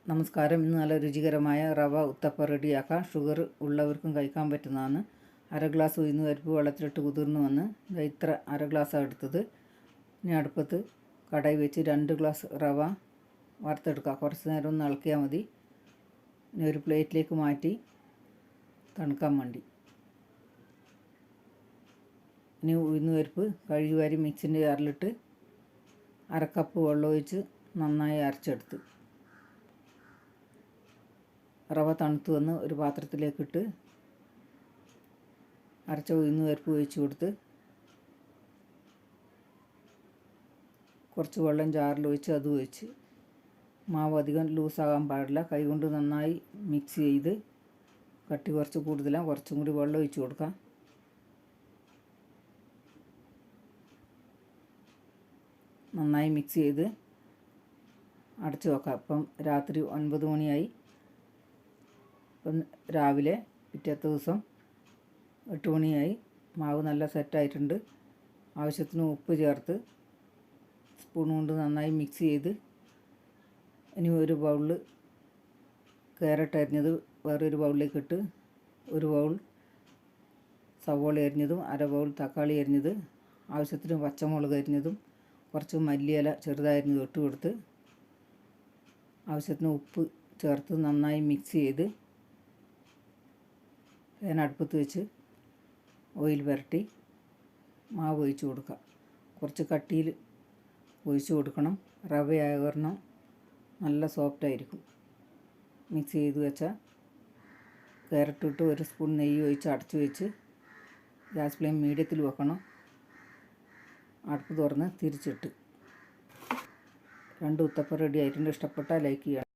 നമസ്കാരം. ഇന്ന് നല്ല രുചികരമായ റവ ഉത്തപ്പ റെഡിയാക്കാം. ഷുഗർ ഉള്ളവർക്കും കഴിക്കാൻ പറ്റുന്നതാണ്. അര ഗ്ലാസ് ഉഴുന്ന് പരിപ്പ് വെള്ളത്തിലിട്ട് കുതിർന്ന് വന്ന് ഇത്ര അര ഗ്ലാസ്സാണ് എടുത്തത്. ഇനി അടുപ്പത്ത് കടായി വെച്ച് 2 ഗ്ലാസ് റവ വറുത്തെടുക്കുക. കുറച്ച് നേരം ഒന്ന് ഇളക്കിയാൽ മതി. ഇനി ഒരു പ്ലേറ്റിലേക്ക് മാറ്റി തണുക്കാൻ വേണ്ടി. ഇനി ഉഴുന്ന് പരിപ്പ് കഴുകി വാരി മിക്സിൻ്റെ ജാറിലിട്ട് അര കപ്പ് വെള്ളം ഒഴിച്ച് നന്നായി അരച്ചെടുത്ത് റവ തണുത്ത് വന്ന് ഒരു പാത്രത്തിലേക്കിട്ട് അരച്ച ഉഴുന്ന് പരിപ്പ് ഒഴിച്ച് കൊടുത്ത് കുറച്ച് വെള്ളം ജാറിൽ ഒഴിച്ച് അത് ഒഴിച്ച് മാവ് അധികം ലൂസാകാൻ പാടില്ല. കൈകൊണ്ട് നന്നായി മിക്സ് ചെയ്ത് കട്ടി കുറച്ച് കൂടുതലാണ്, കുറച്ചും കൂടി വെള്ളം ഒഴിച്ച് കൊടുക്കാം. നന്നായി മിക്സ് ചെയ്ത് അടച്ച് വെക്കാം. ഇപ്പം രാത്രി 9 മണിയായി. ഇപ്പം രാവിലെ പിറ്റേത്തെ ദിവസം 8 മണിയായി. മാവ് നല്ല സെറ്റായിട്ടുണ്ട്. ആവശ്യത്തിന് ഉപ്പ് ചേർത്ത് സ്പൂൺ കൊണ്ട് നന്നായി മിക്സ് ചെയ്ത് ഇനി ഒരു ബൗളിൽ ക്യാരറ്റ് അരിഞ്ഞത് വേറൊരു ബൗളിലേക്ക് ഇട്ട് ഒരു ബൗൾ സവോള അരിഞ്ഞതും അര ബൗൾ തക്കാളി അരിഞ്ഞത് ആവശ്യത്തിന് പച്ചമുളക് അരിഞ്ഞതും കുറച്ച് മല്ലിയില ചെറുതായിരുന്നു ഇട്ട് കൊടുത്ത് ആവശ്യത്തിന് ഉപ്പ് ചേർത്ത് നന്നായി മിക്സ് ചെയ്ത് പാൻ അടുപ്പത്ത് വെച്ച് ഓയിൽ പുരട്ടി മാവ് ഒഴിച്ച് കൊടുക്കുക. കുറച്ച് കട്ടിയിൽ ഒഴിച്ച് കൊടുക്കണം. റവയായ കാരണം നല്ല സോഫ്റ്റായിരിക്കും. മിക്സ് ചെയ്ത് വെച്ചാൽ ക്യാരറ്റ് ഇട്ട് ഒരു സ്പൂൺ നെയ്യ് ഒഴിച്ച് അടച്ച് വെച്ച് ഗ്യാസ് ഫ്ലെയിം മീഡിയത്തിൽ വെക്കണം. അടുപ്പ് തുറന്ന് തിരിച്ചിട്ട് 2 ഉത്തപ്പം റെഡി ആയിട്ടുണ്ട്. ഇഷ്ടപ്പെട്ടാൽ ലൈക്ക് ചെയ്യണം.